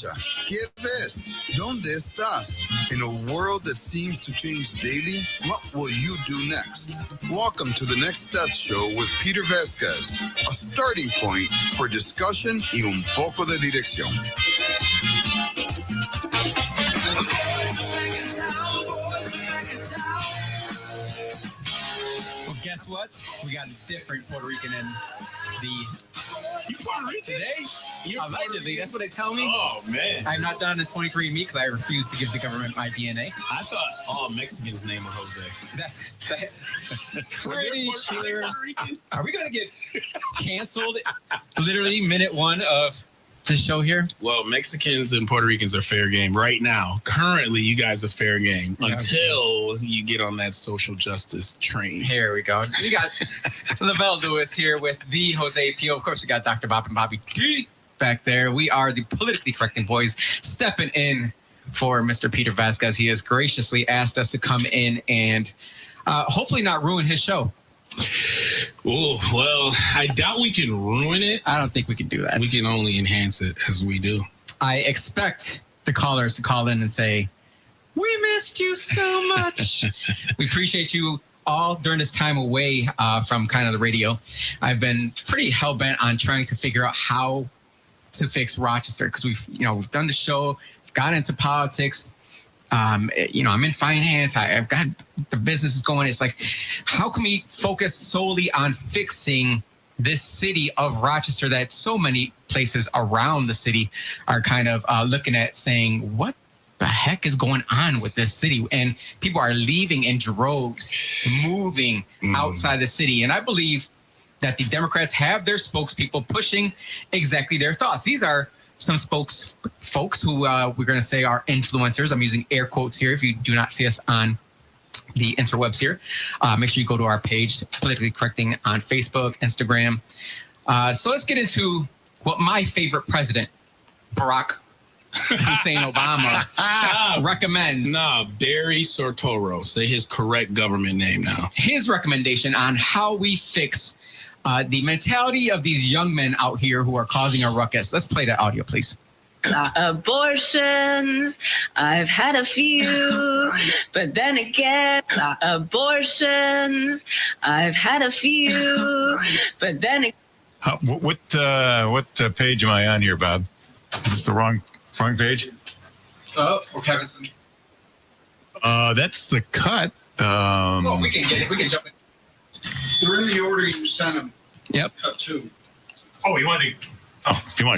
Get this. ¿Dónde estás? In a world that seems to change daily, what will you do next? Welcome to the Next Steps Show with Peter Vasquez, a starting point for discussion y un poco de dirección. Well, guess what? We got a different Puerto Rican in the... You Puerto Rican? Today? Allegedly, that's what they tell me. Oh, man. I'm not done a 23andMe because I refuse to give the government my DNA. I thought all Mexicans' name were Jose. That's pretty sure. Are we going to get canceled literally minute one of the show here? Well, Mexicans and Puerto Ricans are fair game right now. Currently, you guys are fair game until you get on that social justice train. Here we go. We got Lavelle Lewis here with the Jose Pio. Of course, we got Dr. Bob and Bobby D back there. We are the politically correct boys stepping in for Mr. Peter Vasquez. He has graciously asked us to come in and hopefully not ruin his show. Oh, well, I doubt we can ruin it. I don't think we can do that. We can only enhance it as we do. I expect the callers to call in and say, we missed you so much. We appreciate you all during this time away from kind of the radio. I've been pretty hell-bent on trying to figure out how to fix Rochester because we've done the show, got into politics. I'm in finance. I've got the business going. It's like, how can we focus solely on fixing this city of Rochester that so many places around the city are kind of looking at saying, what the heck is going on with this city? And people are leaving in droves, moving outside the city. And I believe that the Democrats have their spokespeople pushing exactly their thoughts. These are some folks who we're going to say are influencers. I'm using air quotes here. If you do not see us on the interwebs here, make sure you go to our page, Politically Correcting, on Facebook, Instagram. So let's get into what my favorite president, Barack Hussein Obama, recommends. Barry Soetoro. Say his correct government name now. His recommendation on how we fix the mentality of these young men out here who are causing a ruckus. Let's play that audio, please. Abortions, I've had a few, but then again, abortions, I've had a few, but then again. What page am I on here, Bob? Is this the wrong page? Oh, we're having some. That's the cut. Well, we can get it. We can jump in. They're in the order you sent them. Yep. Cut two. Oh, you want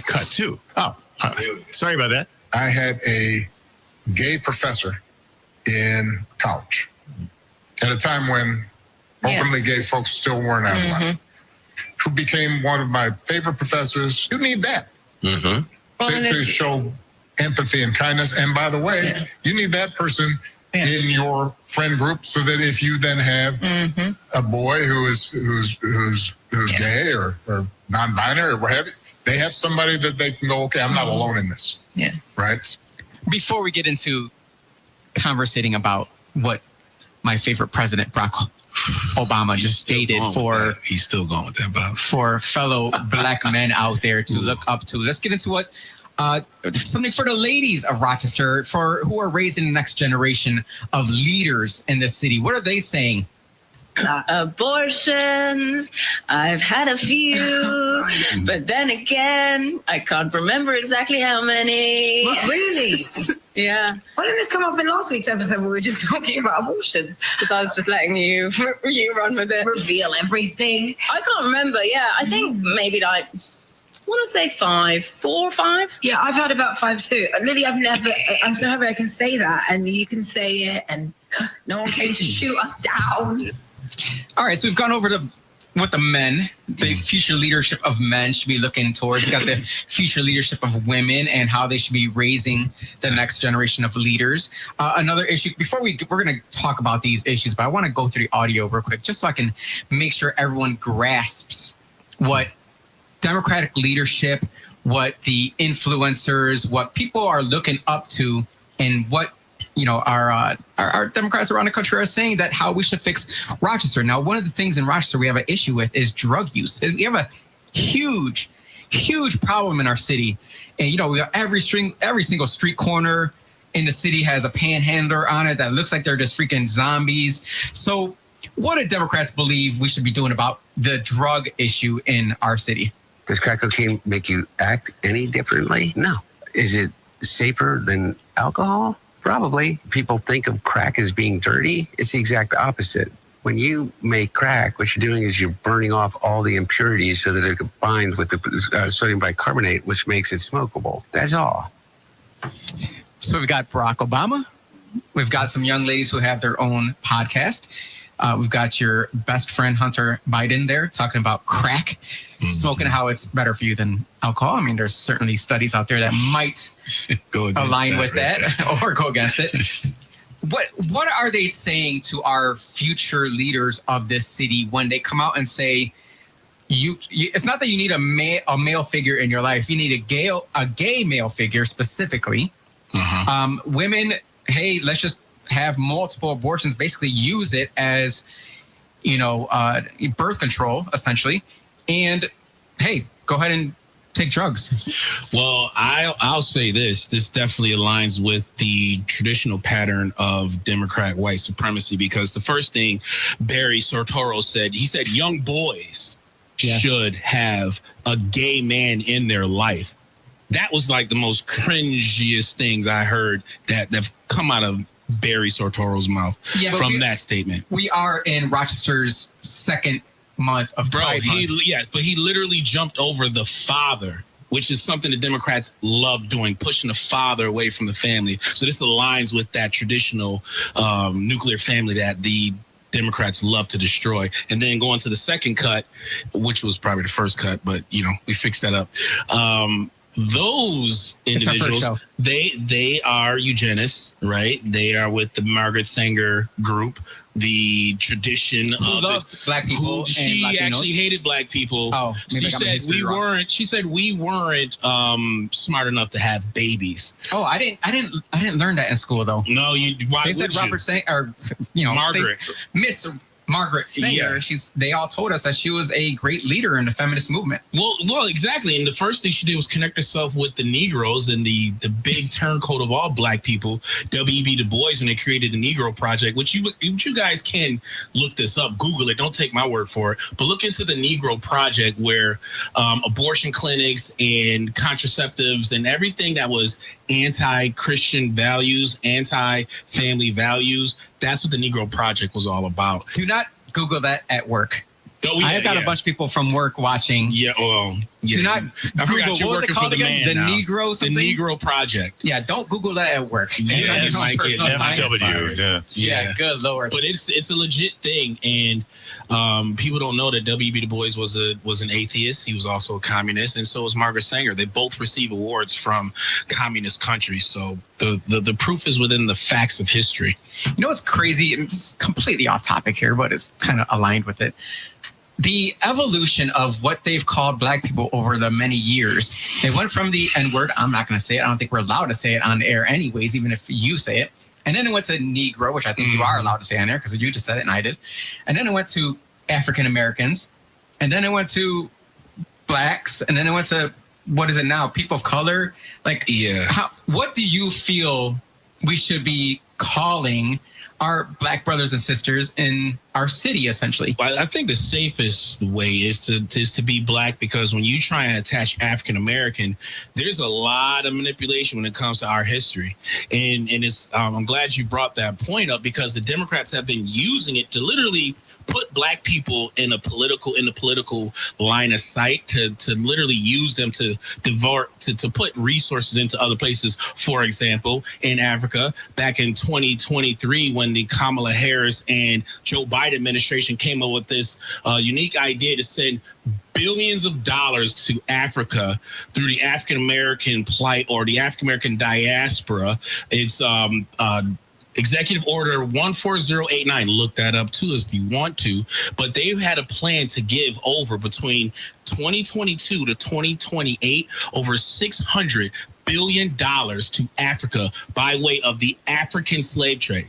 cut two? Oh, sorry about that. I had a gay professor in college at a time when openly gay folks still weren't out alive, who became one of my favorite professors. You need that to show empathy and kindness. And by the way, you need that person in your friend group so that if you then have a boy who's gay or non-binary or what have you, they have somebody that they can go, okay, I'm not alone in this. Yeah. Right? Before we get into conversating about what my favorite president, Barack Obama, just stated for... He's still going with that, Bob. For fellow black men out there to look up to. Let's get into what... something for the ladies of Rochester, for who are raising the next generation of leaders in the city. What are they saying? Abortions, I've had a few, but then again, I can't remember exactly how many. What, really? Yeah. Why didn't this come up in last week's episode where we were just talking about abortions? Because I was just letting you run with it. Reveal everything. I can't remember. Yeah, I think maybe like... I want to say 5, 4 or 5. Yeah, I've had about 5 too. Lily, I'm so happy I can say that and you can say it and no one came to shoot us down. All right, so we've gone over to what the men, the future leadership of men should be looking towards. We've got the future leadership of women and how they should be raising the next generation of leaders. Another issue, we're going to talk about these issues, but I want to go through the audio real quick just so I can make sure everyone grasps what Democratic leadership, what the influencers, what people are looking up to, and what our Democrats around the country are saying that how we should fix Rochester. Now, one of the things in Rochester we have an issue with is drug use. We have a huge huge problem in our city. And, you know, we got every single street corner in the city has a panhandler on it that looks like they're just freaking zombies. So what do Democrats believe we should be doing about the drug issue in our city? Does crack cocaine make you act any differently? No. Is it safer than alcohol? Probably. People think of crack as being dirty. It's the exact opposite. When you make crack, what you're doing is you're burning off all the impurities so that it combines with the sodium bicarbonate, which makes it smokable. That's all. So we've got Barack Obama. We've got some young ladies who have their own podcast. We've got your best friend, Hunter Biden, there talking about crack, smoking, how it's better for you than alcohol. I mean, there's certainly studies out there that might align with that or go against it. What are they saying to our future leaders of this city when they come out and say, it's not that you need a male figure in your life. You need a gay male figure specifically. Women, hey, let's just have multiple abortions, basically use it as, you know, birth control, essentially. And hey, go ahead and take drugs. Well, I'll say this definitely aligns with the traditional pattern of Democrat white supremacy, because the first thing Barry Soetoro said, he said young boys should have a gay man in their life. That was like the most cringiest things I heard that have come out of Barry Soetoro's mouth from that statement. We are in Rochester's second month of Pride Month. But he literally jumped over the father, which is something the Democrats love doing, pushing the father away from the family. So this aligns with that traditional nuclear family that the Democrats love to destroy. And then going to the second cut, which was probably the first cut, but you know, we fixed that up. Those individuals, they are eugenists, right? They are with the Margaret Sanger group, the tradition who of loved black people. She actually hated black people. Oh, she said we weren't. She said we weren't smart enough to have babies. Oh, I didn't learn that in school though. No, why they said Robert Sanger, or you know, Margaret. Miss Margaret Sanger, they all told us that she was a great leader in the feminist movement. Well, exactly. And the first thing she did was connect herself with the Negroes and the big turncoat of all black people, W.E.B. Du Bois, when they created the Negro Project, which you guys can look this up, Google it, don't take my word for it, but look into the Negro Project, where abortion clinics and contraceptives and everything that was anti-Christian values, anti-family values, that's what the Negro Project was all about. Do not Google that at work. Oh, yeah, I've got a bunch of people from work watching. Yeah, well, yeah. Do not Google, what was it called again? The Negro something? The Negro Project. Yeah, don't Google that at work. Yeah, FW. Yeah, good Lord. But it's a legit thing, and people don't know that W.B. Du Bois was an atheist. He was also a communist, and so was Margaret Sanger. They both receive awards from communist countries. So the proof is within the facts of history. You know what's crazy? And it's completely off topic here, but it's kind of aligned with it. The evolution of what they've called black people over the many years. They went from the N-word, I'm not going to say it. I don't think we're allowed to say it on air anyways, even if you say it. And then it went to Negro, which I think you are allowed to say on air because you just said it and I did. And then it went to African Americans. And then it went to blacks. And then it went to, what is it now? People of color. Like, what do you feel we should be calling our black brothers and sisters in our city, essentially? Well, I think the safest way is to be black, because when you try and attach African American, there's a lot of manipulation when it comes to our history, and it's I'm glad you brought that point up, because the Democrats have been using it to literally put black people in the political line of sight, to literally use them to put resources into other places. For example, in Africa, back in 2023, when the Kamala Harris and Joe Biden administration came up with this unique idea to send billions of dollars to Africa through the African American plight, or the African American diaspora. It's Executive Order 14089. Look that up too if you want to. But they've had a plan to give over between 2022 to 2028 over $600 billion to Africa by way of the African slave trade.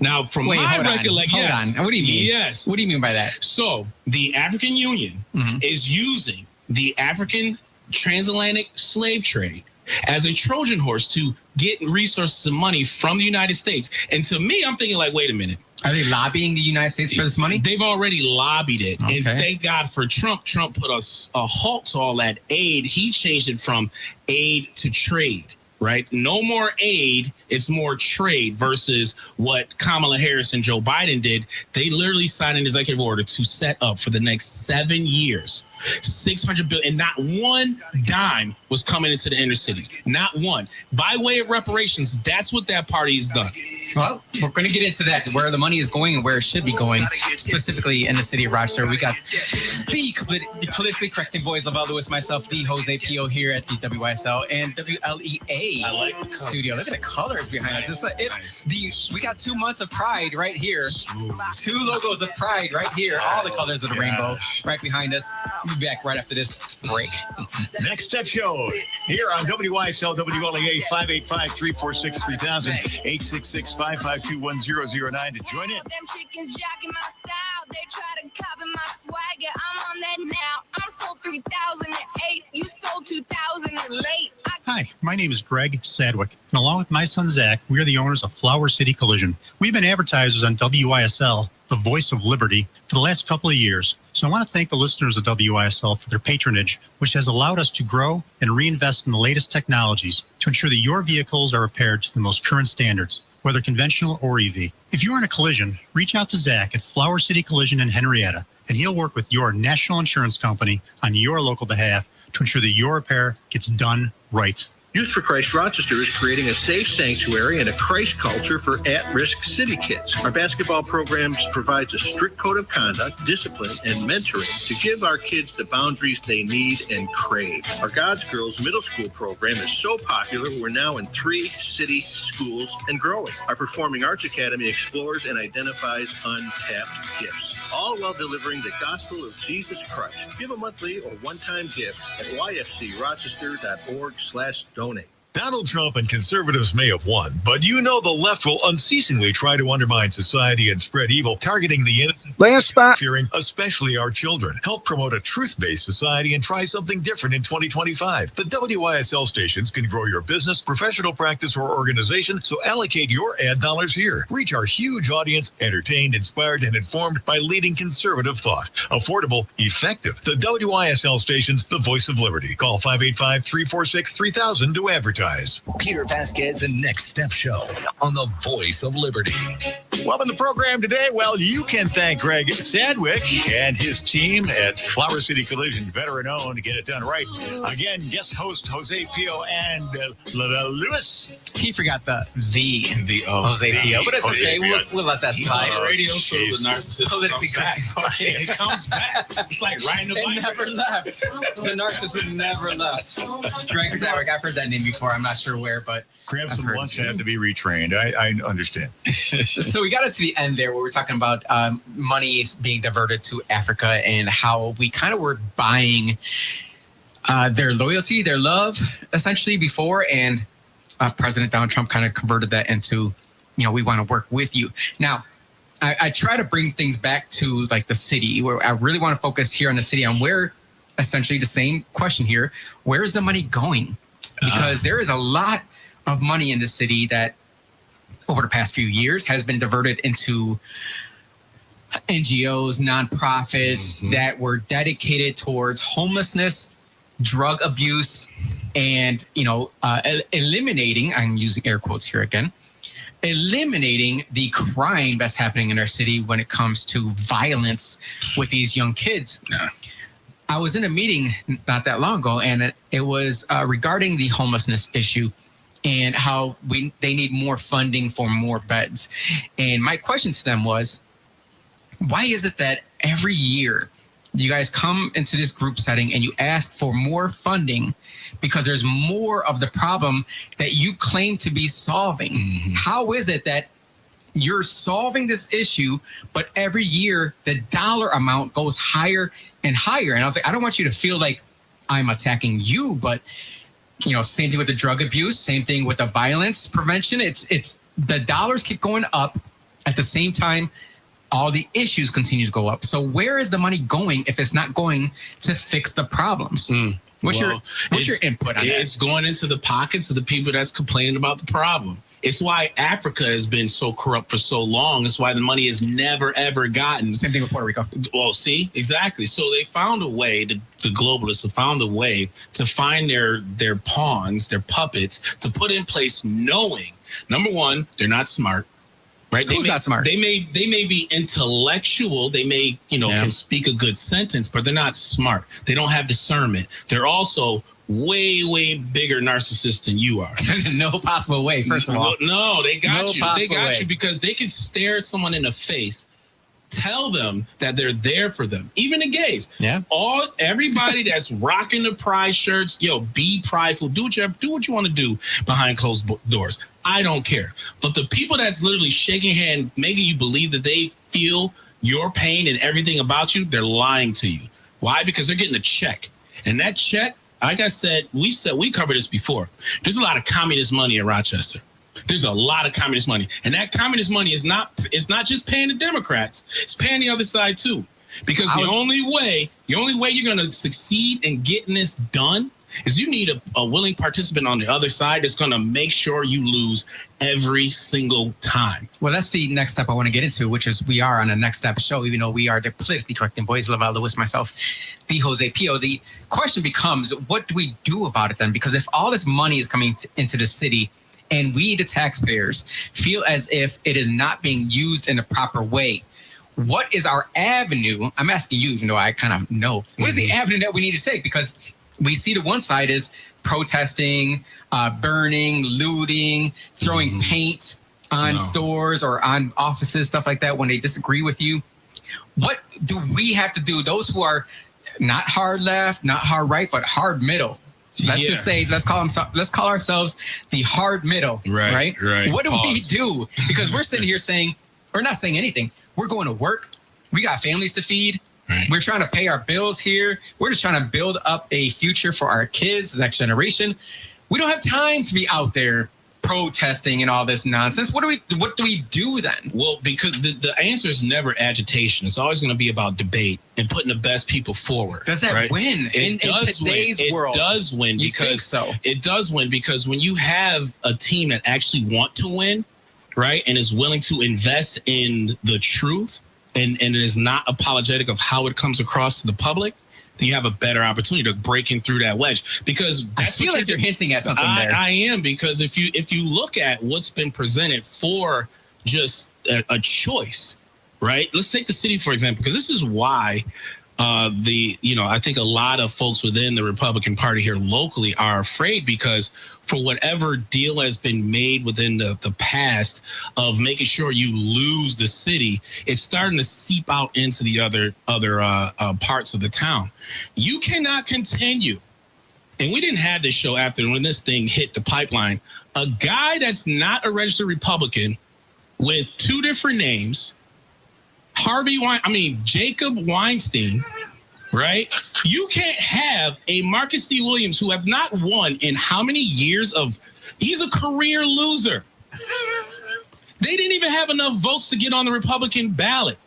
Now, from my recollection, hold on. What do you mean? Yes. What do you mean by that? So the African Union is using the African transatlantic slave trade as a Trojan horse to get resources and money from the United States. And to me, I'm thinking like, wait a minute. Are they lobbying the United States for this money? They've already lobbied it. Okay. And thank God for Trump. Trump put a halt to all that aid. He changed it from aid to trade, right? No more aid. It's more trade versus what Kamala Harris and Joe Biden did. They literally signed an executive order to set up for the next 7 years, $600 billion, and not one dime was coming into the inner cities. Not one. By way of reparations, that's what that party has done. Well, we're going to get into that, where the money is going and where it should be going, specifically in the city of Rochester. We got the politically correct boys, Lavelle Lewis, myself, the Jose Pio here at the WYSL and WLEA studio. Look at the colors behind us. We got 2 months of pride right here. 2 logos of pride right here. All the colors of the rainbow right behind us. We'll be back right after this break. Next Step Show here on WYSL, WLEA, 585-346-3000, 866-552-1009 to join in. Them chickens jacking my style. They try to copy my swagger. I'm on that now. I'm sold 3008. You sold 2000 and late. Hi, my name is Greg Sadwick, and along with my son Zach, we are the owners of Flower City Collision. We've been advertisers on WYSL, the voice of liberty, for the last couple of years. So I want to thank the listeners of WYSL for their patronage, which has allowed us to grow and reinvest in the latest technologies to ensure that your vehicles are repaired to the most current standards, whether conventional or EV. If you're in a collision, reach out to Zach at Flower City Collision in Henrietta, and he'll work with your national insurance company on your local behalf to ensure that your repair gets done right. Youth for Christ Rochester is creating a safe sanctuary and a Christ culture for at-risk city kids. Our basketball programs provides a strict code of conduct, discipline, and mentoring to give our kids the boundaries they need and crave. Our God's Girls middle school program is so popular, we're now in 3 city schools and growing. Our Performing Arts Academy explores and identifies untapped gifts, all while delivering the gospel of Jesus Christ. Give a monthly or one-time gift at yfcrochester.org/donate. Donald Trump and conservatives may have won, but you know the left will unceasingly try to undermine society and spread evil, targeting the innocent, Last spot. fearing especially our children. Help promote a truth-based society and try something different in 2025. The WYSL stations can grow your business, professional practice, or organization, so allocate your ad dollars here. Reach our huge audience, entertained, inspired, and informed by leading conservative thought. Affordable, effective. The WYSL stations, the voice of liberty. Call 585-346-3000 to advertise. Peter Vasquez and Next Step Show on the Voice of Liberty. Well, in the program today, you can thank Greg Sadwick and his team at Flower City Collision, veteran-owned, to get it done right. Again, guest host Jose Pio and Lavelle Lewis. He forgot the Jose Pio, but it's okay. We'll let that slide. Radio show the narcissist Politically comes back. It comes back. It's like riding a bike. It never left. The narcissist never left. Greg Sadwick, I've heard that name before. I'm not sure where, but grab some lunch and have to be retrained. I understand. So we got it to the end there where we're talking about money being diverted to Africa and how we kind of were buying their loyalty, their love, essentially before. And President Donald Trump kind of converted that into, we want to work with you. Now, I try to bring things back to like the city, where I really want to focus here on the city on where, essentially the same question here, where is the money going? Because there is a lot of money in the city that over the past few years has been diverted into NGOs, nonprofits that were dedicated towards homelessness, drug abuse, and, eliminating, I'm using air quotes here again, eliminating the crime that's happening in our city when it comes to violence with these young kids. I was in a meeting not that long ago, and it was regarding the homelessness issue and how they need more funding for more beds. And my question to them was, why is it that every year you guys come into this group setting and you ask for more funding because there's more of the problem that you claim to be solving? How is it that you're solving this issue, but every year the dollar amount goes higher and higher? And I was like, I don't want you to feel like I'm attacking you, but same thing with the drug abuse, same thing with the violence prevention. It's the dollars keep going up at the same time. All the issues continue to go up. So where is the money going if it's not going to fix the problems? What's your input on that? It's going into the pockets of the people that's complaining about the problem. It's why Africa has been so corrupt for so long. It's why the money has never, ever gotten. Same thing with Puerto Rico. Well, see, exactly. So they found a way, the globalists have found a way to find their pawns, their puppets, to put in place knowing, number one, they're not smart. Right? Who's not smart? They may be intellectual. They may, can speak a good sentence, but they're not smart. They don't have discernment. They're also way bigger narcissists than you are. No possible way, first of all. No, they got you. They got way. you because they can stare someone in the face, tell them that they're there for them. Even the gays. Yeah. Everybody that's rocking the pride shirts, be prideful. Do what you want to do behind closed doors. I don't care. But the people that's literally shaking your hand, making you believe that they feel your pain and everything about you, they're lying to you. Why? Because they're getting a check. And that check, like I said, we covered this before. There's a lot of communist money in Rochester. There's a lot of communist money. And that communist money is not just paying the Democrats. It's paying the other side too. Because the only way you're going to succeed in getting this done is you need a willing participant on the other side that's going to make sure you lose every single time. Well, that's the next step I want to get into, which is we are on a Next Step show, even though we are the politically correct boys, Laval Lewis, myself, the Jose Pio. The question becomes, what do we do about it then? Because if all this money is coming into the city and we, the taxpayers, feel as if it is not being used in the proper way, what is our avenue? I'm asking you, even though I kind of know. What is the avenue that we need to take? Because we see the one side is protesting, burning, looting, throwing paint on stores or on offices, stuff like that when they disagree with you. What do we have to do? Those who are not hard left, not hard right, but hard middle. Let's just say, let's call ourselves the hard middle. Right. What do we do? Because we're sitting here saying, we're not saying anything. We're going to work. We got families to feed. Right. We're trying to pay our bills here. We're just trying to build up a future for our kids, the next generation. We don't have time to be out there protesting and all this nonsense. What do we do then? Well, because the answer is never agitation. It's always going to be about debate and putting the best people forward. Does that win in today's world? It does win because it does win because when you have a team that actually want to win, right, and is willing to invest in the truth, and is not apologetic of how it comes across to the public, then you have a better opportunity to breaking through that wedge. Because that's I feel like you're hinting at something there. I am, because if you look at what's been presented for just a choice, right? Let's take the city, for example, because this is why I think a lot of folks within the Republican Party here locally are afraid, because for whatever deal has been made within the past of making sure you lose the city, it's starting to seep out into the other parts of the town. You cannot continue. And we didn't have this show after when this thing hit the pipeline. A guy that's not a registered Republican with two different names, Jacob Weinstein, right? You can't have a Marcus C. Williams who have not won in how many years he's a career loser. They didn't even have enough votes to get on the Republican ballot.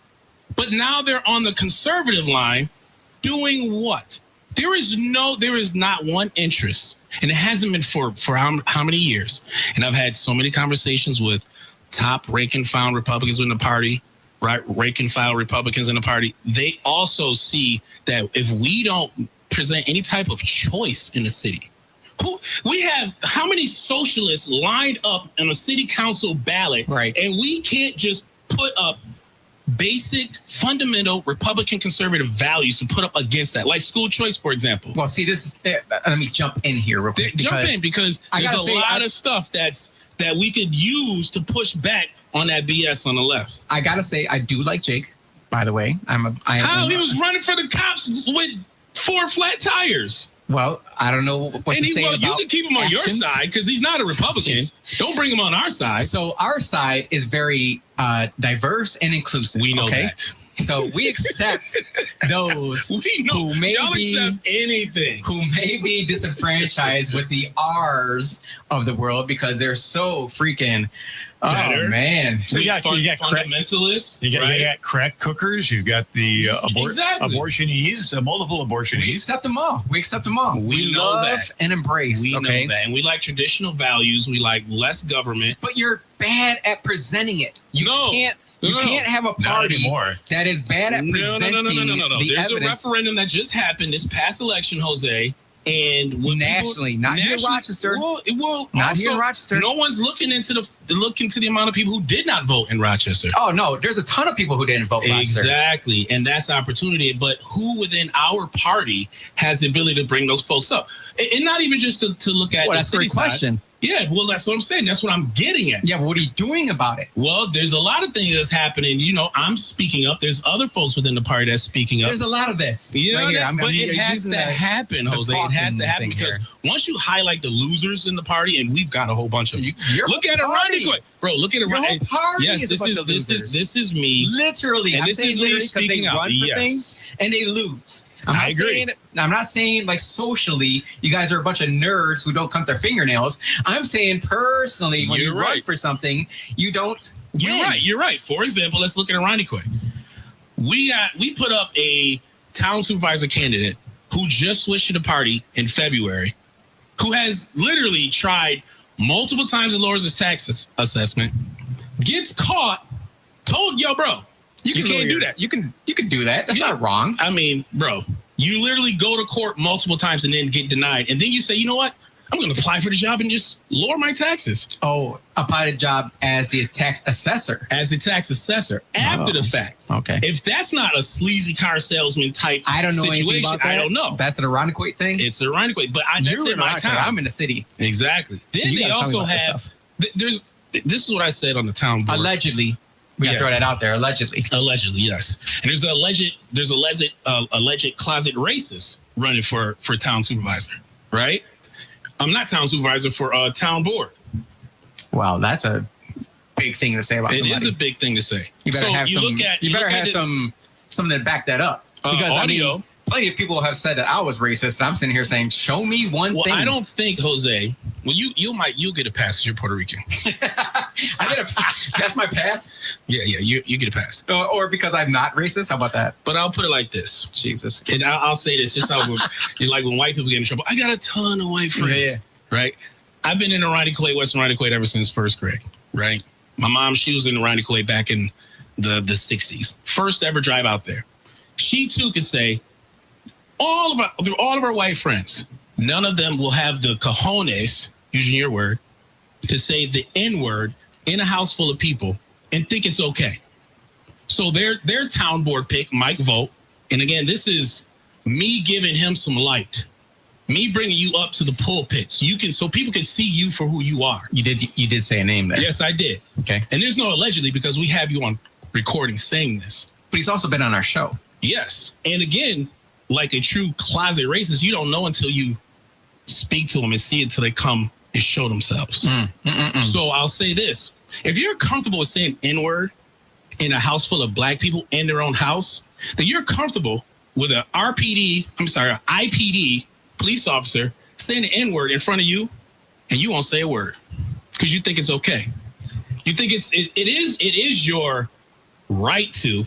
But now they're on the conservative line doing what? There is not one interest, and it hasn't been for how many years. And I've had so many conversations with top rank and file Republicans in the party, right? Rank and file Republicans in the party. They also see that if we don't present any type of choice in the city, we have how many socialists lined up on a city council ballot, right? And we can't just put up basic, fundamental Republican conservative values to put up against that, like school choice, for example. Well, see, this is, let me jump in here real quick. Because there's a lot of stuff that we could use to push back on that BS on the left. I gotta say, I do like Jake, by the way. He was running for the cops with 4 flat tires. Well, I don't know what to say about you can keep him on your side because he's not a Republican. Don't bring him on our side. So our side is very diverse and inclusive. We know that. So we accept those who may y'all be accept anything, who may be disenfranchised with the R's of the world because they're so freaking. Better. Oh man! So you got fundamentalists. You got crack cookers. You've got the abortionees, multiple abortionees. We accept them all. We know love that and embrace. We know that, and we like traditional values. We like less government. But you're bad at presenting it. You can't have a party that is bad at presenting No. the There's evidence. a referendum that just happened this past election, Jose. And when nationally, not here in Rochester. Well, not also, here in Rochester. No one's looking into the amount of people who did not vote in Rochester. Oh no, there's a ton of people who didn't vote. Exactly, and that's opportunity. But who within our party has the ability to bring those folks up, and not even just to look at? Well, the that's a city great question. Side. Yeah, well, that's what I'm saying. That's what I'm getting at. Yeah, but what are you doing about it? Well, there's a lot of things that's happening. You know, I'm speaking up. There's other folks within the party that's speaking up. There's a lot of this. You know, right here. but it has to happen, Jose. It has to happen because once you highlight the losers in the party, and we've got a whole bunch of them. Look at Ironically, bro. Look at Ironically. Yes, this is me. Literally, and this is me speaking they out. run for things and they lose. I agree. I'm not saying like socially, you guys are a bunch of nerds who don't cut their fingernails. I'm saying personally, when you run for something, you don't. You're right. For example, let's look at Ironically. We put up a town supervisor candidate who just switched to the party in February, who has literally tried multiple times to lower his tax assessment, gets caught, told, yo, bro, you can't do that. You can do that. That's not wrong. I mean, bro, you literally go to court multiple times and then get denied. And then you say, you know what? I'm going to apply for the job and just lower my taxes. Oh, apply the job as the tax assessor. As the tax assessor after the fact. Okay. If that's not a sleazy car salesman type I don't know situation, anything about that. I don't know. That's an Ironically thing? It's an Ironically, but that's in my town. I'm in the city. Exactly. So Then they also have, this is what I said on the town board. Allegedly. We gotta throw that out there. Allegedly, yes. And there's alleged closet racist running for town supervisor, right? I'm not town supervisor for town board. Wow, that's a big thing to say about somebody. It is a big thing to say. You better have something to back that up. Because audio. I mean, plenty of people have said that I was racist. And I'm sitting here saying, "Show me one thing." Well, I don't think, Jose. Well, you'll get a pass because you're Puerto Rican. That's my pass. Yeah, you get a pass. Or because I'm not racist. How about that? But I'll put it like this. Jesus. And I'll say this just how like when white people get in trouble. I got a ton of white friends. Yeah. Right. I've been in Ironically, West Ironically ever since first grade. Right. My mom, she was in Ironically back in the 60s. First ever drive out there. She too could say, all of our white friends, none of them will have the cojones, using your word, to say the N-word in a house full of people and think it's okay. So their town board pick, Mike Vogt, and again, this is me giving him some light, me bringing you up to the pulpits. So people can see you for who you are. You did say a name there. Yes, I did. Okay. And there's no allegedly because we have you on recording saying this. But he's also been on our show. Yes. And again, like a true closet racist, you don't know until you speak to them and see it until they come and show themselves. So I'll say this. If you're comfortable with saying N-word in a house full of black people in their own house, then you're comfortable with an IPD police officer saying the N-word in front of you and you won't say a word because you think it's okay. You think it is your right to.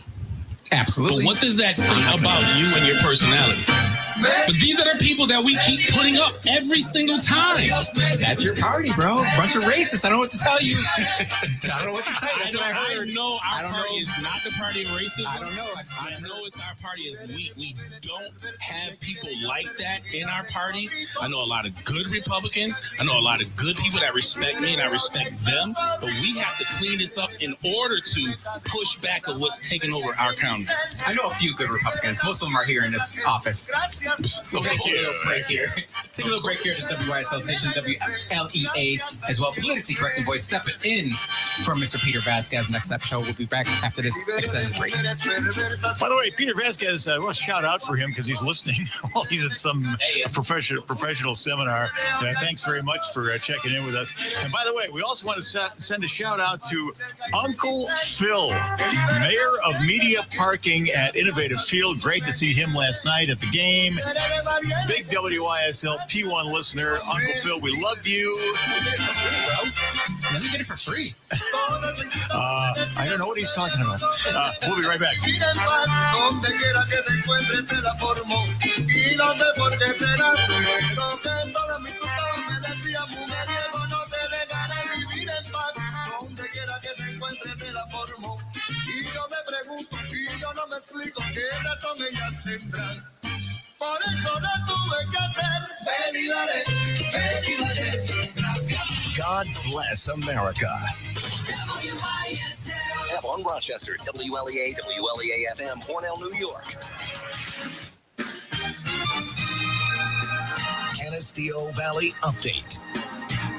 Absolutely. But what does that say about you and your personality? But these are the people that we keep putting up every single time. That's your party, bro. Bunch of racists. I don't know what to tell you. I don't know what to tell you. That's what I heard. I know our party is not the party of racism. I don't know. I know it's our party is we don't have people like that in our party. I know a lot of good Republicans. I know a lot of good people that respect me and I respect them. But we have to clean this up in order to push back on what's taking over our county. I know a few good Republicans. Most of them are here in this office. We'll take a little break here. Take a little break here to WYSL station, WLEA, as well. Politically correct voice stepping in for Mr. Peter Vasquez. Next Step Show. We'll be back after this extended break. By the way, Peter Vasquez, well, shout out for him because he's listening while he's at some professional seminar. Thanks very much for checking in with us. And by the way, we also want to send a shout out to Uncle Phil, Mayor of Media Parking at Innovative Field. Great to see him last night at the game. Big WYSL P1 listener. Uncle Phil, we love you. Let me get it for free. I don't know what he's talking about. We'll be right back. Por eso no tuve que hacer. God bless America. WYSL. On Rochester, WLEA, WLEA FM, Hornell, New York. Canisteo Valley Update.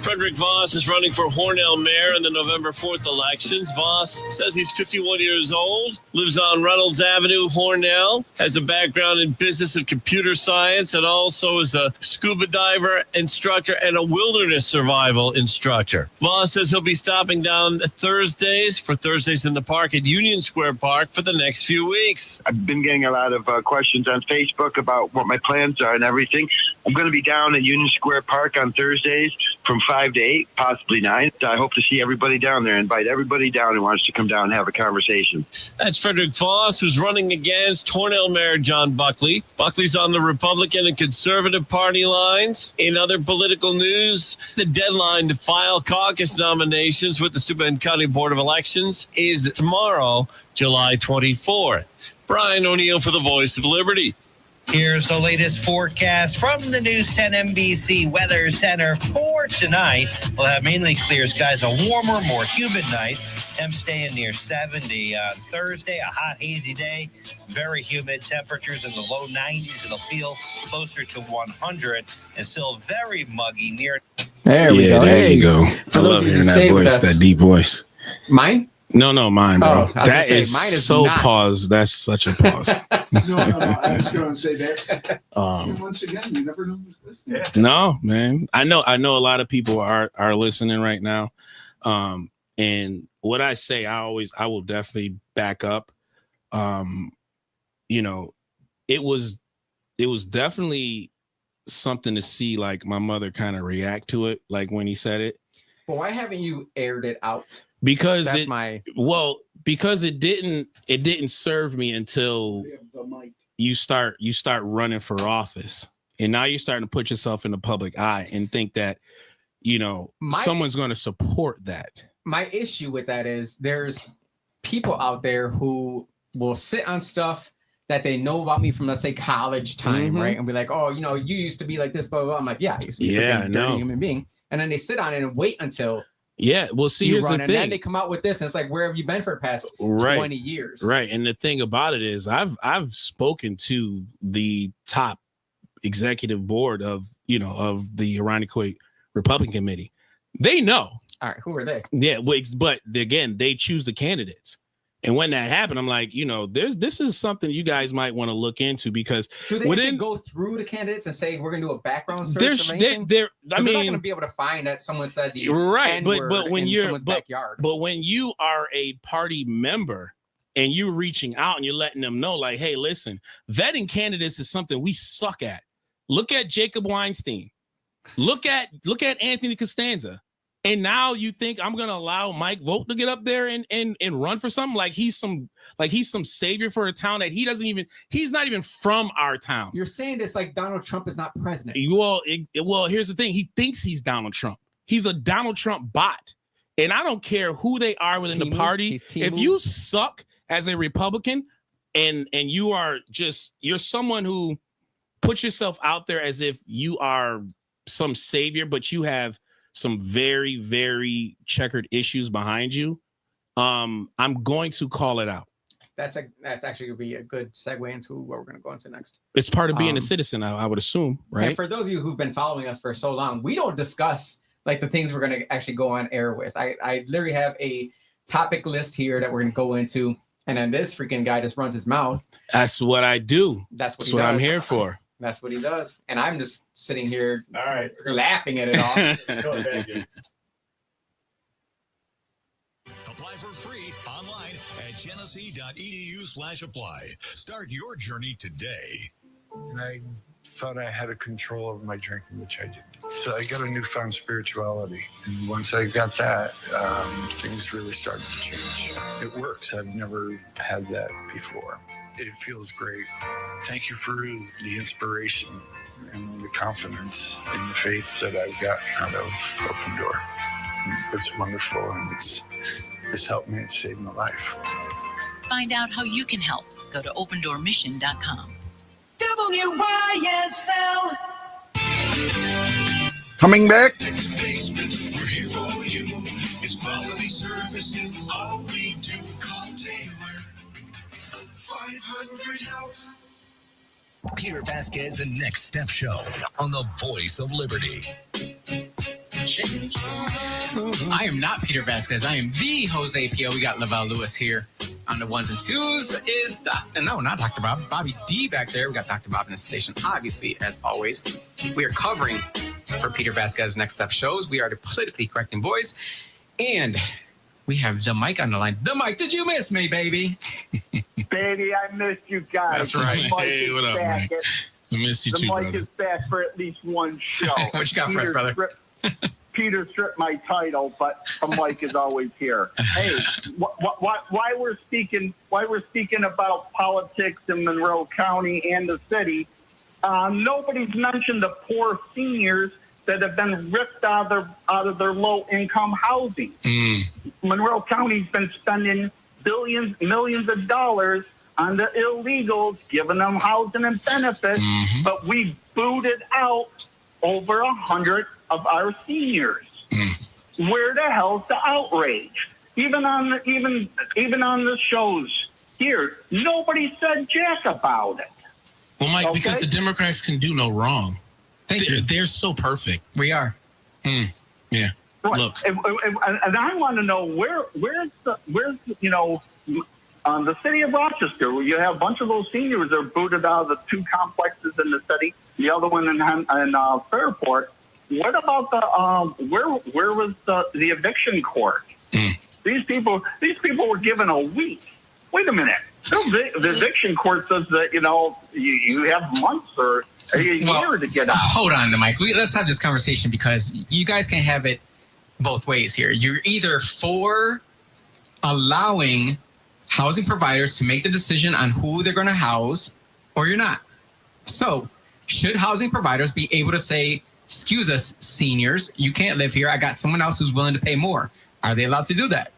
Frederick Voss is running for Hornell mayor in the November 4th elections. Voss says he's 51 years old, lives on Reynolds Avenue, Hornell, has a background in business and computer science, and also is a scuba diver instructor and a wilderness survival instructor. Voss says he'll be stopping down Thursdays for Thursdays in the Park at Union Square Park for the next few weeks. I've been getting a lot of questions on Facebook about what my plans are and everything. I'm going to be down at Union Square Park on Thursdays from 5 to 8, possibly 9. I hope to see everybody down there. Invite everybody down who wants to come down and have a conversation. That's Frederick Voss, who's running against Hornell Mayor John Buckley. Buckley's on the Republican and Conservative Party lines. In other political news, the deadline to file caucus nominations with the Steuben County Board of Elections is tomorrow, July 24th. Brian O'Neill for the Voice of Liberty. Here's the latest forecast from the News 10 NBC Weather Center for tonight. We'll have mainly clear skies, a warmer, more humid night. Temps staying near 70 on Thursday, a hot, hazy day. Very humid temperatures in the low 90s. It'll feel closer to 100 and still very muggy near. There we go. There you go. For I those love of you hearing who that stayed with voice, us- that deep voice. Mine? No, mine, bro. Oh, I was gonna That say, is mine is so not. pause. That's such a pause. No, I was going to say that. Once again, you never know who's listening. No, man. I know a lot of people are listening right now. And what I say, I will definitely back up. You know, it was definitely something to see, like, my mother kind of react to it, like when he said it. Well, why haven't you aired it out? Because because it didn't serve me until you start running for office, and now you're starting to put yourself in the public eye and think that, you know, someone's going to support that. My issue with that is there's people out there who will sit on stuff that they know about me from, let's say, college time, right? And be like, oh, you know, you used to be like this, blah, blah, blah. I'm like, yeah, I used to be a dirty human being. And then they sit on it and wait until well, see, here's the thing. And then they come out with this, and it's like, where have you been for the past 20 years? Right. And the thing about it is I've spoken to the top executive board of the Irondequoit Republican Committee. They know. All right, who are they? Yeah, but again, they choose the candidates. And when that happened, I'm like, you know, this is something you guys might want to look into, because do they actually go through the candidates and say we're going to do a background search? They're not going to be able to find that someone said the right, but when you're backyard. But when you are a party member and you're reaching out and you're letting them know, like, hey, listen, vetting candidates is something we suck at. Look at Jacob Weinstein. Look at Anthony Costanza. And now you think I'm gonna allow Mike Vogt to get up there and run for something like he's some savior for a town that he's not even from our town. You're saying this like Donald Trump is not president. Well, here's the thing. He thinks he's Donald Trump. He's a Donald Trump bot. And I don't care who they are within the party. If you suck as a Republican and you're someone who puts yourself out there as if you are some savior, but you have some very, very checkered issues behind you, I'm going to call it out. That's actually going to be a good segue into what we're going to go into next. It's part of being a citizen, I would assume, right? And for those of you who've been following us for so long, we don't discuss like the things we're going to actually go on air with. I literally have a topic list here that we're going to go into, and then this freaking guy just runs his mouth. That's what I do. That's what I'm here for. That's what he does. And I'm just sitting here laughing at it all. Go ahead, you. Apply for free online at genesee.edu/apply. Start your journey today. And I thought I had a control over my drinking, which I didn't. So I got a newfound spirituality. And once I got that, things really started to change. It works. I've never had that before. It feels great. Thank you for the inspiration and the confidence and the faith that I've got out of Open Door. It's wonderful, and it's helped me and saved my life. Find out how you can help. Go to opendoormission.com. WYSL. Coming back. We're here for you. It's quality service in all we do. Call Taylor. 500 help. Peter Vasquez and Next Step Show on the Voice of Liberty. I am not Peter Vasquez. I am the Jose P.O. We got Lavelle Lewis here. On the ones and twos is not Dr. Bob. Bobby D back there. We got Dr. Bob in the station. Obviously, as always, we are covering for Peter Vasquez Next Step shows. We are the politically correcting boys. And we have the Mike on the line. The Mike, did you miss me, baby? Baby, I missed you guys. That's right. The mic Hey, is what up, back. Mike? We missed you The too, mic brother. is back for at least one show. What you got for us, brother? Peter stripped my title, but the mic is always here. Hey, why we're speaking about politics in Monroe County and the city? Nobody's mentioned the poor seniors that have been ripped out of their low-income housing. Monroe County's been spending millions of dollars on the illegals, giving them housing and benefits, but we booted out over 100 of our seniors. Where the hell's the outrage? Even on the shows here, nobody said jack about it. Well, Mike, because the Democrats can do no wrong. Thank you. They're so perfect. We are. Yeah. Right. Look. And I want to know where's the city of Rochester, where you have a bunch of those seniors that are booted out of the two complexes in the city, the other one in Fairport. What about where was the eviction court? These people were given a week. Wait a minute. The eviction court says that you have months or a year to get out. Hold on, Mike. Let's have this conversation because you guys can have it both ways here. You're either for allowing housing providers to make the decision on who they're going to house, or you're not. So, should housing providers be able to say, excuse us, seniors, you can't live here. I got someone else who's willing to pay more. Are they allowed to do that?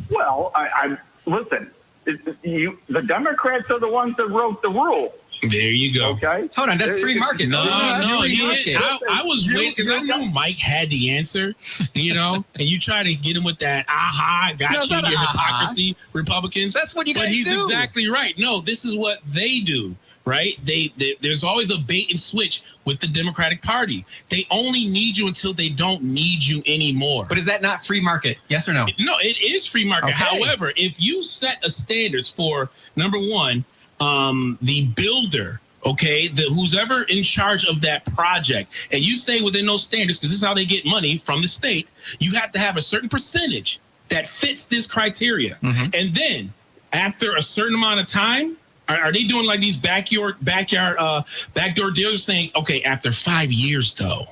Well, I listen. The Democrats are the ones that wrote the rules. There you go. Okay. Hold on, that's free market. No, I was waiting because I you knew Mike had the answer, and you try to get him with that, I got you, your hypocrisy, Republicans. That's what you guys do. But he's do. exactly right. No, this is what they do, right? There's always a bait and switch with the Democratic Party. They only need you until they don't need you anymore. But is that not free market? Yes or no? No, it is free market. Okay. However, if you set a standards for, number one, the builder, who's ever in charge of that project, and you say within those standards, because this is how they get money from the state, you have to have a certain percentage that fits this criteria. And then after a certain amount of time, are they doing like these backdoor deals saying, okay, after 5 years though,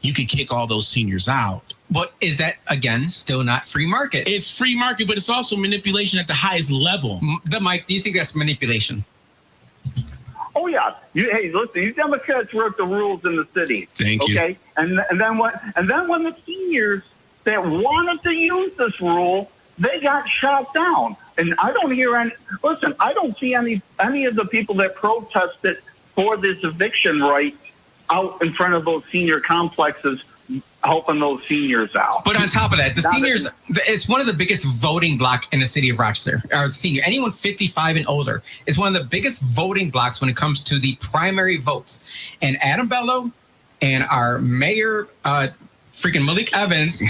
you can kick all those seniors out? But is that, again, still not free market? It's free market, but it's also manipulation at the highest level. Mike, do you think that's manipulation? Oh yeah. Hey, listen. These Democrats wrote the rules in the city. Thank you. Okay. And then when the seniors that wanted to use this rule, they got shot down. And I don't hear any. Listen, I don't see any of the people that protested for this eviction right out in front of those senior complexes helping those seniors out. But on top of that, the seniors, it's one of the biggest voting block in the city of Rochester. Or senior, anyone 55 and older is one of the biggest voting blocks when it comes to the primary votes. And Adam Bello and our mayor, freaking Malik Evans,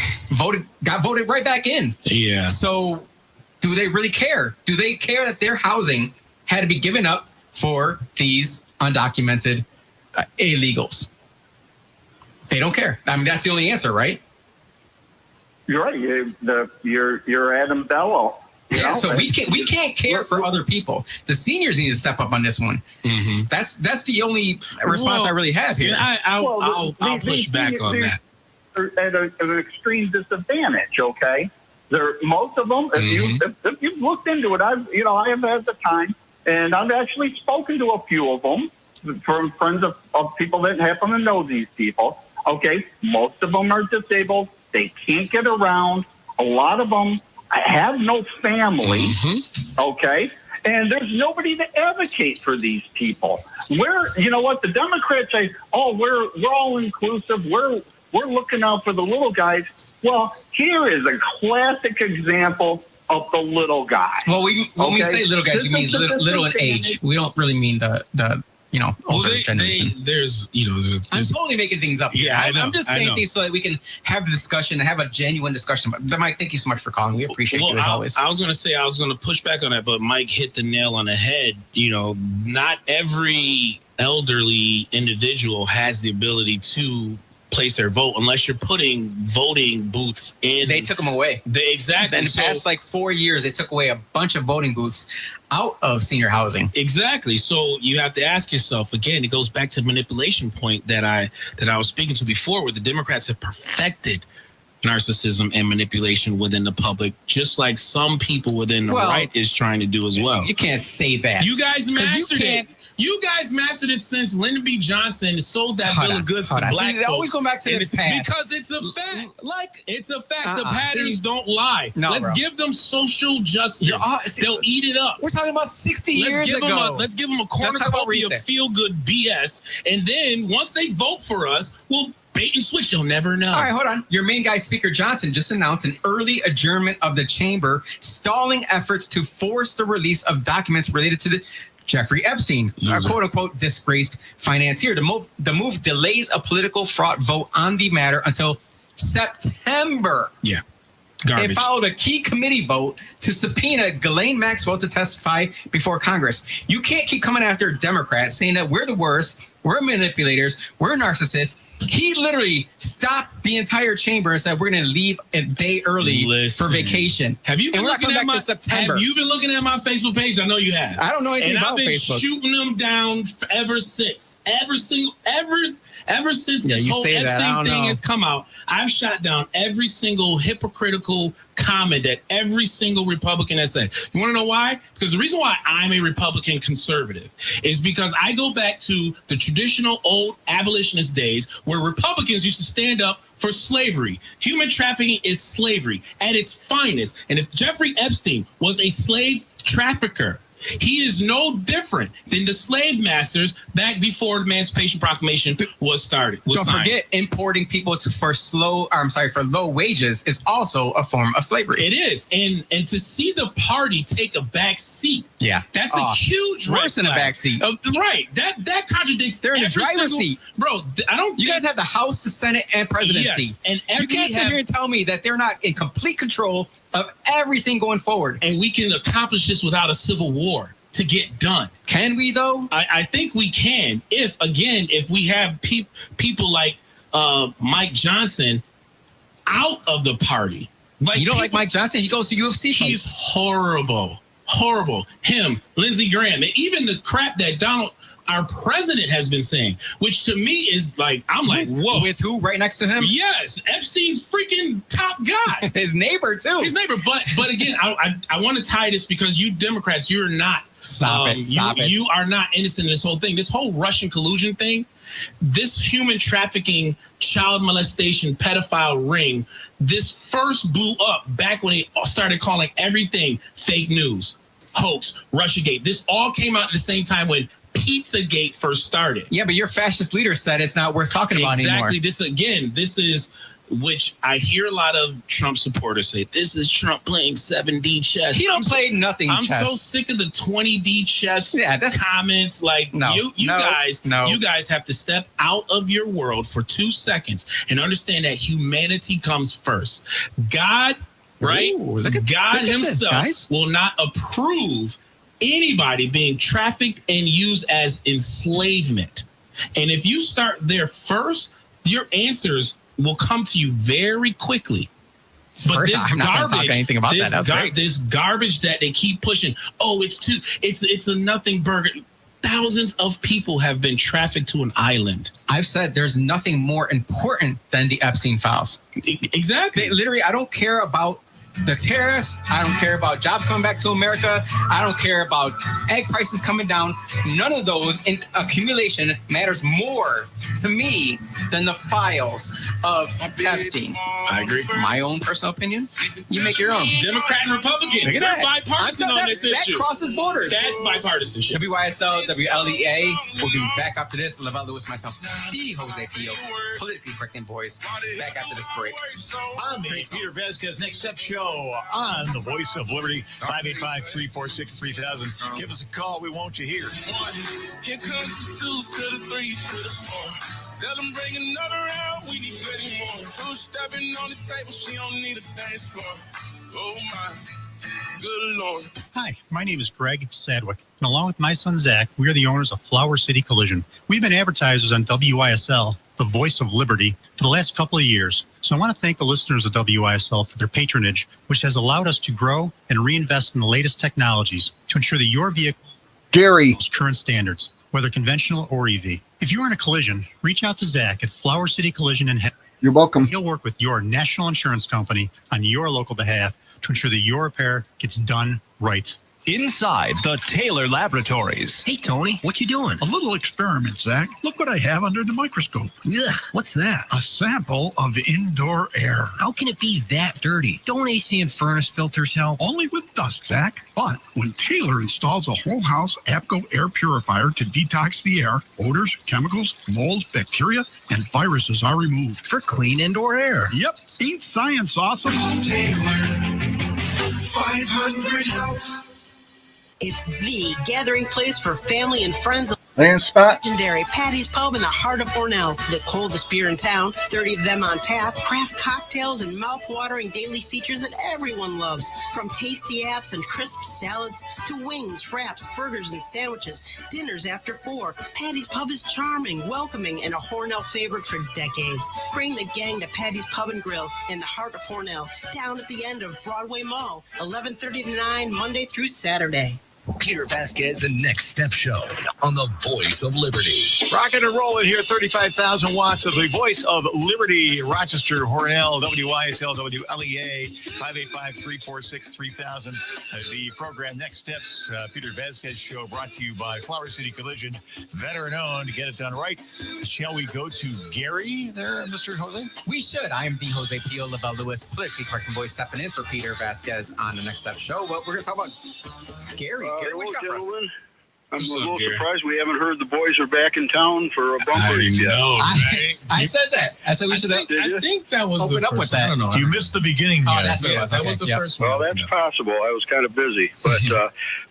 got voted right back in. Yeah. So do they really care? Do they care that their housing had to be given up for these undocumented illegals? They don't care. I mean, that's the only answer, right? You're right. You're Adam Bello. Yeah, so we can't care for other people. The seniors need to step up on this one. Mm-hmm. That's the only response I really have here. I'll push back on that. At an extreme disadvantage. Okay, most of them. If you've looked into it, I have had the time, and I've actually spoken to a few of them from friends of people that happen to know these people. Okay, most of them are disabled. They can't get around. A lot of them have no family. Okay, and there's nobody to advocate for these people. You know what? The Democrats say, "Oh, we're all inclusive. We're looking out for the little guys." Well, here is a classic example of the little guy. Well, when we say little guys, we mean little in age. We don't really mean the older generation. There's I'm totally making things up here. Yeah, I know, I'm just saying things so that we can have a discussion and have a genuine discussion. But Mike, thank you so much for calling. We appreciate you as always. I was going to push back on that, but Mike hit the nail on the head. Not every elderly individual has the ability to place their vote unless you're putting voting booths in. They took them away. Exactly. In the past 4 years, they took away a bunch of voting booths out of senior housing. Exactly. So you have to ask yourself again. It goes back to the manipulation point that I was speaking to before, where the Democrats have perfected narcissism and manipulation within the public, just like some people within the right is trying to do as well. You can't say that. You guys mastered it. You guys mastered it since Lyndon B. Johnson sold that bill of goods to black folks. Always go back to the past. Because it's a fact. It's a fact. The patterns don't lie. Let's give them social justice. They'll eat it up. We're talking about 60 years ago. Let's give them a cornucopia of feel-good BS. And then once they vote for us, we'll bait and switch. You'll never know. All right, hold on. Your main guy, Speaker Johnson, just announced an early adjournment of the chamber, stalling efforts to force the release of documents related to the Jeffrey Epstein, a quote-unquote disgraced financier. The move delays a political fraud vote on the matter until September. Yeah. Garbage. It followed a key committee vote to subpoena Ghislaine Maxwell to testify before Congress. You can't keep coming after Democrats saying that we're the worst, we're manipulators, we're narcissists. He literally stopped the entire chamber and said we're going to leave a day early for vacation. Have you been looking at September? Have you been looking at my Facebook page? I know you have. I don't know anything about Facebook. And I've been shooting them down ever since. Ever since this whole Epstein thing has come out, I've shot down every single hypocritical comment that every single Republican has said. You want to know why? Because the reason why I'm a Republican conservative is because I go back to the traditional old abolitionist days where Republicans used to stand up for slavery. Human trafficking is slavery at its finest. And if Jeffrey Epstein was a slave trafficker, he is no different than the slave masters back before the Emancipation Proclamation was started. Don't forget, importing people for low wages is also a form of slavery. It is, and to see the party take a back seat, that's a huge worse than a back seat. Right, that contradicts. They're in the driver's seat, bro. You guys have the House, the Senate, and presidency, and you can't sit here and tell me that they're not in complete control of everything going forward. And we can accomplish this without a civil war to get done. Can we, though? I think we can. If we have people like Mike Johnson out of the party. You don't like Mike Johnson? He goes to UFC. He's horrible. Him, Lindsey Graham, and even the crap that our president has been saying, which to me is I'm like, whoa. With who right next to him? Yes, Epstein's freaking top guy. His neighbor, too. But again, I want to tie this because you Democrats, you're not. Stop it. You are not innocent in this whole thing. This whole Russian collusion thing, this human trafficking, child molestation, pedophile ring, this first blew up back when they started calling everything fake news, hoax, Russiagate. This all came out at the same time when Pizzagate first started. Yeah, but your fascist leader said it's not worth talking about anymore. Exactly. This is which I hear a lot of Trump supporters say, this is Trump playing 7D chess. He don't play nothing I'm chess. so sick of the 20D chess that's comments. Like, you guys have to step out of your world for 2 seconds and understand that humanity comes first. God, right? God himself will not approve anybody being trafficked and used as enslavement. And if you start there first, your answers will come to you very quickly. But this I'm not garbage, talk anything about this garbage that they keep pushing. Oh, it's a nothing burger. Thousands of people have been trafficked to an island. I've said there's nothing more important than the Epstein files. Exactly. Literally, I don't care about the terrorists. I don't care about jobs coming back to America. I don't care about egg prices coming down. None of those in accumulation matters more to me than the files of Epstein. I agree. My own personal opinion. You make your own. Democrat and Republican. Look at They're that. bipartisan on this issue. That crosses borders. That's bipartisanship. WYSL, WLEA. We'll be back after this. Lavelle Lewis, myself, the Jose Pio, politically correct boys. Back after this break. On the Peter Vasquez Next Step Show on the Voice of Liberty, 585-346-3000. Give us a call. We want you here. Here comes the 2 to the 3 to the 4. Tell them bring another round. We need 30 more. 2 stepping on the table. She don't need a dance floor. Oh my. Good Lord. Hi, my name is Greg Sadwick, and along with my son Zach, we are the owners of Flower City Collision. We've been advertisers on WYSL, the Voice of Liberty, for the last couple of years. So I want to thank the listeners of WYSL for their patronage, which has allowed us to grow and reinvest in the latest technologies to ensure that your vehicle meets current standards, whether conventional or EV. If you're in a collision, reach out to Zach at Flower City Collision and You're welcome. He'll work with your national insurance company on your local behalf to ensure that your repair gets done right. Inside the Taylor Laboratories. Hey, Tony, what you doing? A little experiment, Zach. Look what I have under the microscope. Ugh, what's that? A sample of indoor air. How can it be that dirty? Don't AC and furnace filters help? Only with dust, Zach. But when Taylor installs a whole house APCO air purifier to detox the air, odors, chemicals, molds, bacteria, and viruses are removed. For clean indoor air. Yep. Ain't science awesome? Taylor, 500 help. It's the gathering place for family and friends. Land spot. Legendary Patty's Pub in the heart of Hornell. The coldest beer in town, 30 of them on tap, craft cocktails and mouth-watering daily features that everyone loves. From tasty apps and crisp salads to wings, wraps, burgers, and sandwiches. Dinners after 4. Patty's Pub is charming, welcoming, and a Hornell favorite for decades. Bring the gang to Patty's Pub and Grill in the heart of Hornell, down at the end of Broadway Mall, 11:30 to 9, Monday through Saturday. Peter Vasquez, the Next Step Show on the Voice of Liberty. Rocking and rolling here, 35,000 watts of the Voice of Liberty, Rochester, Hornell, WYSL, WLEA, 585-346-3000. The program Next Steps, Peter Vasquez Show, brought to you by Flower City Collision, veteran-owned. To get it done right, shall we go to Gary there, Mr. Jose? We should. I am the Jose Pio, Lavelle Lewis, politically correct boy, stepping in for Peter Vasquez on the Next Step Show. Well, we're going to talk about Gary. Gary, what you got for us? I'm a little surprised we haven't heard the boys are back in town for a bumper. I said that. I said we should. I think that was open the up first with that. I don't know. You missed the beginning. Oh, that's what it was. That was the first one. Well, that's possible. I was kind of busy. But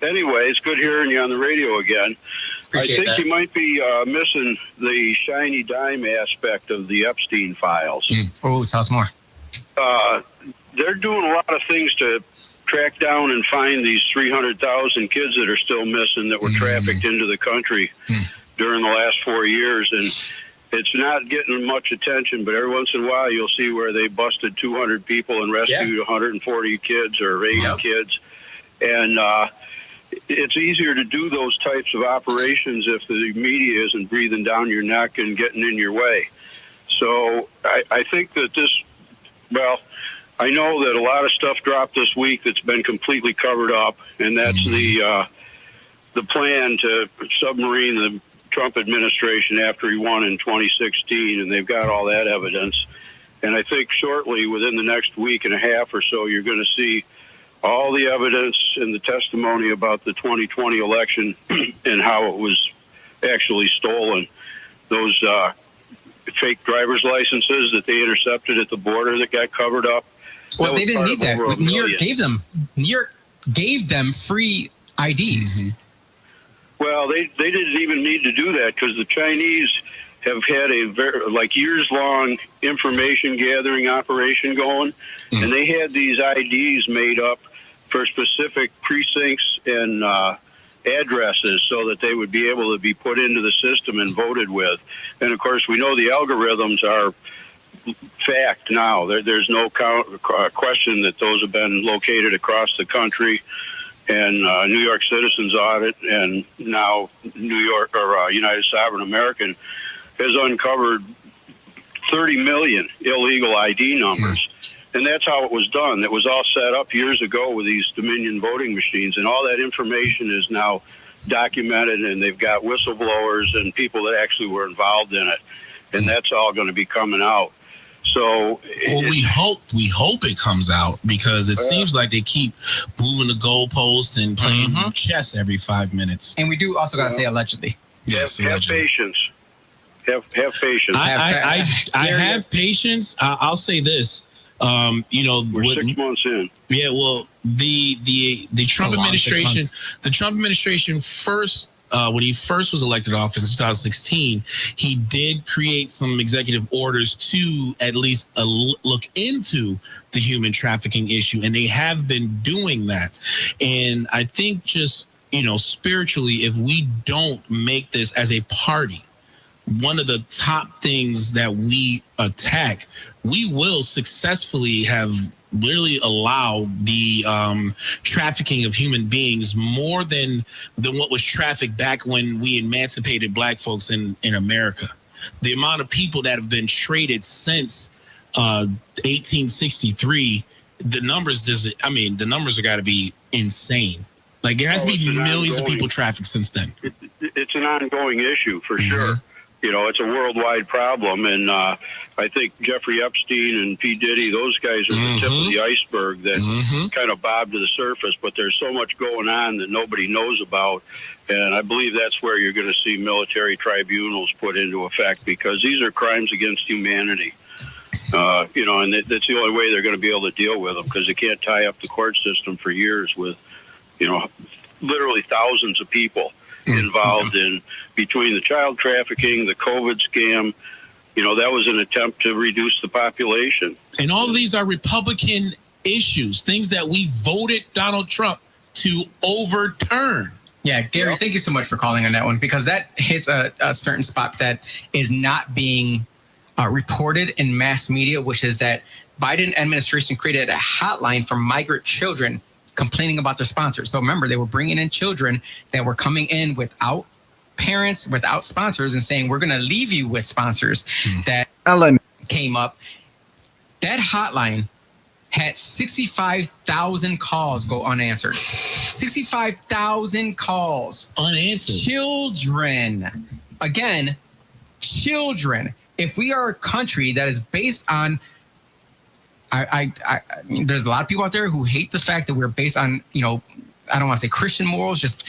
anyway, it's good hearing you on the radio again. Appreciate I think that. you might be missing the shiny dime aspect of the Epstein files. Oh, tell us more. They're doing a lot of things to track down and find these 300,000 kids that are still missing that were trafficked into the country during the last 4 years. And it's not getting much attention, but every once in a while you'll see where they busted 200 people and rescued 140 kids or 80 kids. And it's easier to do those types of operations if the media isn't breathing down your neck and getting in your way. So I think that this, well, I know that a lot of stuff dropped this week that's been completely covered up, and that's the plan to submarine the Trump administration after he won in 2016, and they've got all that evidence. And I think shortly, within the next week and a half or so, you're going to see all the evidence and the testimony about the 2020 election and how it was actually stolen. Those fake driver's licenses that they intercepted at the border that got covered up. Well, they didn't need that. New York gave them free IDs. Well, they didn't even need to do that because the Chinese have had a years-long information gathering operation going, and they had these IDs made up for specific precincts and addresses so that they would be able to be put into the system and voted with. And of course, we know the algorithms are fact now. There's no question that those have been located across the country. And New York Citizens Audit and now New York or United Sovereign American has uncovered 30 million illegal ID numbers. And that's how it was done. It was all set up years ago with these Dominion voting machines, and all that information is now documented, and they've got whistleblowers and people that actually were involved in it, and that's all going to be coming out. So, well, we hope it comes out because it seems like they keep moving the goalposts and playing chess every 5 minutes. And we do also got to say allegedly. Yes, have patience. Have patience. I have patience. I'll say this. We're 6 months in. Yeah, well, the Trump administration, first when he first was elected office in 2016, he did create some executive orders to at least look into the human trafficking issue, and they have been doing that. And I think just spiritually, if we don't make this as a party one of the top things that we attack, we will successfully have literally allow the trafficking of human beings more than what was trafficked back when we emancipated Black folks in America. The amount of people that have been traded since 1863, the numbers have got to be insane. Like there has to be millions of people trafficked since then. It's an ongoing issue for sure. It's a worldwide problem, and I think Jeffrey Epstein and P. Diddy, those guys are the tip of the iceberg that kind of bob to the surface, but there's so much going on that nobody knows about, and I believe that's where you're going to see military tribunals put into effect, because these are crimes against humanity, and that's the only way they're going to be able to deal with them, because they can't tie up the court system for years with, literally thousands of people involved in between the child trafficking, the COVID scam. That was an attempt to reduce the population. And all of these are Republican issues, things that we voted Donald Trump to overturn. Yeah, Gary, thank you so much for calling on that one, because that hits a certain spot that is not being reported in mass media, which is that Biden administration created a hotline for migrant children complaining about their sponsors. So remember, they were bringing in children that were coming in without parents, without sponsors, and saying, we're going to leave you with sponsors. That came up. That hotline had 65,000 calls go unanswered. 65,000 calls unanswered. Children. Again, children. If we are a country that is based on there's a lot of people out there who hate the fact that we're based on, I don't want to say Christian morals, just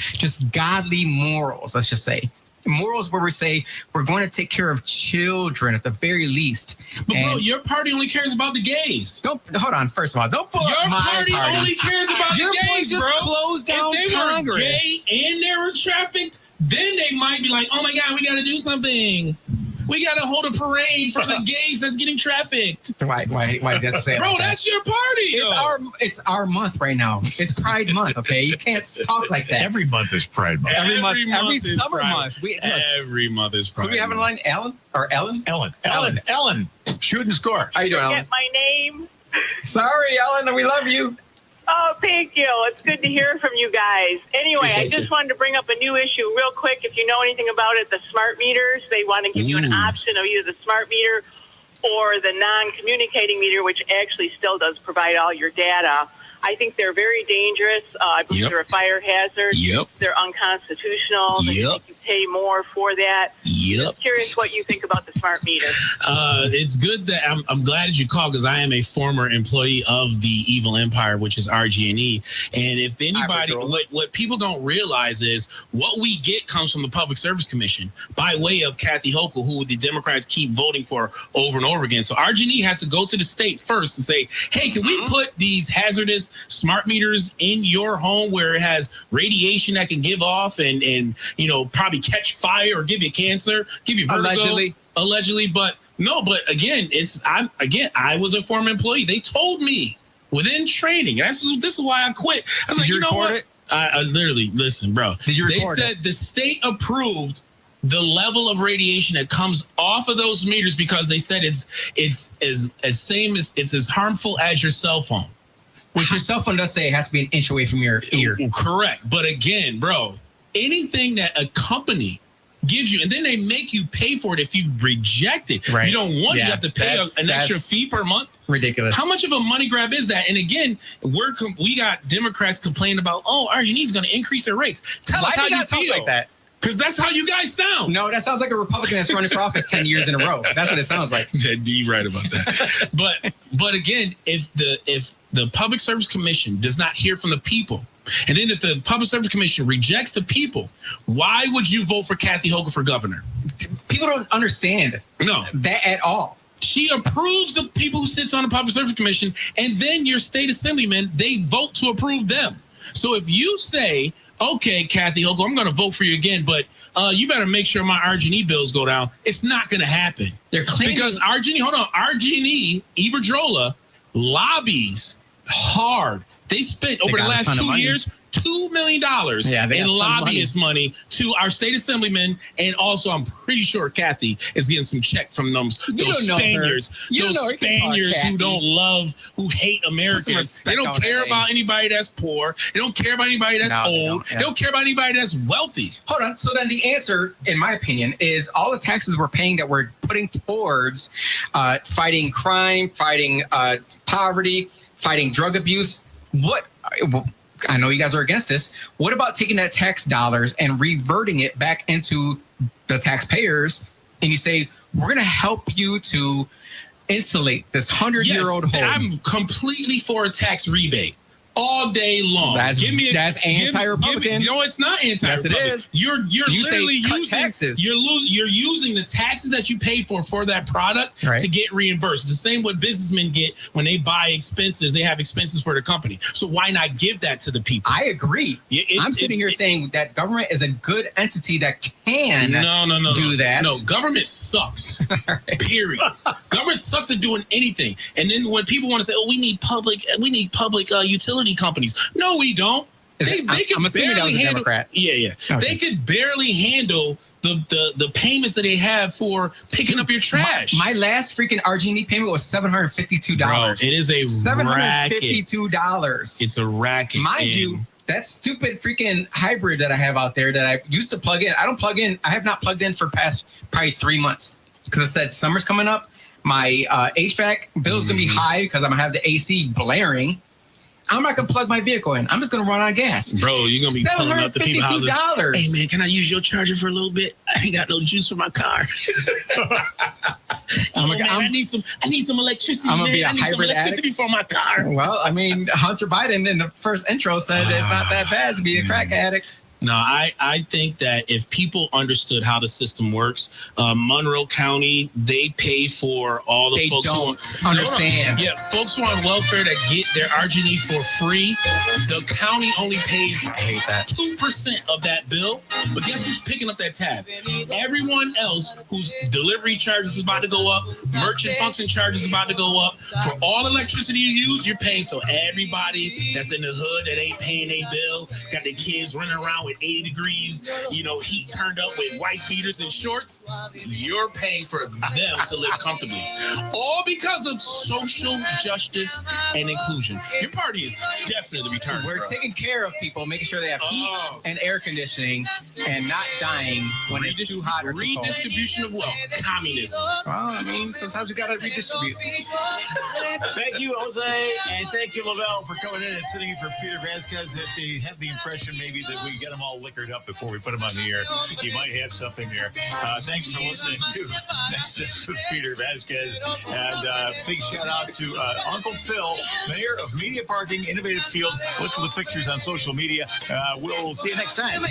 godly morals, let's just say. Morals where we say we're going to take care of children at the very least. But bro, your party only cares about the gays. Hold on. First of all, don't pull your up my party only cares about your the gays, just bro. Closed down if they Congress. were gay and they were trafficked, then they might be like, oh my God, we got to do something. We got to hold a parade for the gays that's getting trafficked. Why does you have to say it? Bro, like that? that's your party. It's our month right now. It's Pride Month, okay? You can't talk like that. Every month is Pride Month. Every is summer Pride. month. Every month is Pride. Who do we have in line? Ellen? Ellen. Shoot and score. How you doing, Ellen? Get my name. Sorry, Ellen. We love you. Oh, thank you. It's good to hear from you guys. Anyway, I just wanted to bring up a new issue real quick. If you know anything about it, the smart meters, they want to give you an option of either the smart meter or the non-communicating meter, which actually still does provide all your data. I think they're very dangerous. I believe they're a fire hazard. They're unconstitutional. They make you pay more for that. Yep. Just curious what you think about the smart meter. It's good that I'm glad that you called, because I am a former employee of the evil empire, which is RG&E. And if anybody, what people don't realize is what we get comes from the Public Service Commission by way of Kathy Hochul, who the Democrats keep voting for over and over again. So RG&E has to go to the state first and say, hey, can we put these hazardous smart meters in your home where it has radiation that can give off and you know, probably catch fire or give you cancer, give you vertigo, allegedly. But no, but again, I was a former employee. They told me within training. This is why I quit. I was like, you know what? I literally, listen, bro. They said the state approved the level of radiation that comes off of those meters because they said it's as harmful as your cell phone. Which your cell phone does say it has to be an inch away from your ear. Correct. But again, bro, anything that a company gives you, and then they make you pay for it if you reject it. Right. You don't want it. You have to pay an extra fee per month. Ridiculous. How much of a money grab is that? And again, we got Democrats complaining about, RG&E is going to increase their rates. Tell us how you feel. Like that? Because that's how you guys sound. No, that sounds like a Republican that's running for office 10 years in a row. That's what it sounds like. You're right about that. But again, if the Public Service Commission does not hear from the people, and then if the Public Service Commission rejects the people, why would you vote for Kathy Hochul for governor? People don't understand that at all. She approves the people who sits on the Public Service Commission, and then your state assemblymen, they vote to approve them. So if you say, okay, Kathy Hochul, I'm going to vote for you again, but you better make sure my RG&E bills go down. It's not going to happen. They're claiming because RG&E, Iberdrola, lobbies hard. They spent over the last 2 years $2 million in lobbyist money to our state assemblymen, and also I'm pretty sure Kathy is getting some check from those Spaniards, who hate Americans. They don't care about anybody that's poor. They don't care about anybody that's old. They don't care about anybody that's wealthy. Hold on. So then the answer, in my opinion, is all the taxes we're paying that we're putting towards fighting crime, fighting poverty, fighting drug abuse. I know you guys are against this. What about taking that tax dollars and reverting it back into the taxpayers? And you say, we're going to help you to insulate this 100-year-old home. I'm completely for a tax rebate. All day long. That's anti-Republican. No, it's not anti-Republican. Yes, it is. You're literally using taxes. You're using the taxes that you paid for that product to get reimbursed. It's the same what businessmen get when they buy expenses. They have expenses for the company. So why not give that to the people? I agree. I'm sitting here saying that government is a good entity that can do that. No, government sucks. Period. Government sucks at doing anything. And then when people want to say, we need public utility companies. No, we don't. I'm assuming that was a Democrat. Yeah. Okay. They could barely handle the payments that they have for picking up your trash. My last freaking RG&E payment was $752. Bro, it is a $752. It's a racket. Mind you, that stupid freaking hybrid that I have out there that I used to plug in. I have not plugged in for past probably 3 months because I said summer's coming up. My HVAC bill is going to be high because I'm going to have the AC blaring. I'm not going to plug my vehicle in. I'm just going to run out of gas. Bro, you're going to be pulling up the people's houses. Hey, man, can I use your charger for a little bit? I ain't got no juice for my car. I need some electricity, I'm gonna be a I need some electricity for my car. Well, I mean, Hunter Biden in the first intro said it's not that bad to be a crack addict. No, I think that if people understood how the system works, Monroe County, they pay for all the folks who don't understand. Yeah, folks who are on welfare that get their RG&E for free. The county only pays 2% of that bill. But guess who's picking up that tab? Everyone else whose delivery charges is about to go up, merchant function charges is about to go up. For all electricity you use, you're paying. So everybody that's in the hood that ain't paying their bill, got their kids running around with 80 degrees, heat turned up with white beaters and shorts, you're paying for them to live comfortably. All because of social justice and inclusion. Your party is definitely returned. We're taking care of people, making sure they have heat and air conditioning and not dying when it's too hot or too cold. Redistribution of wealth. Communism. Well, I mean, sometimes we got to redistribute. Thank you, Jose, and thank you, Lavelle, for coming in and sitting in for Peter Vasquez. If they have the impression maybe that we got him them all liquored up before we put them on the air. You might have something there. Thanks for listening to Next Steps with Peter Vasquez. And big shout out to Uncle Phil, Mayor of Media Parking, Innovative Field. Look for the pictures on social media. We'll see you next time.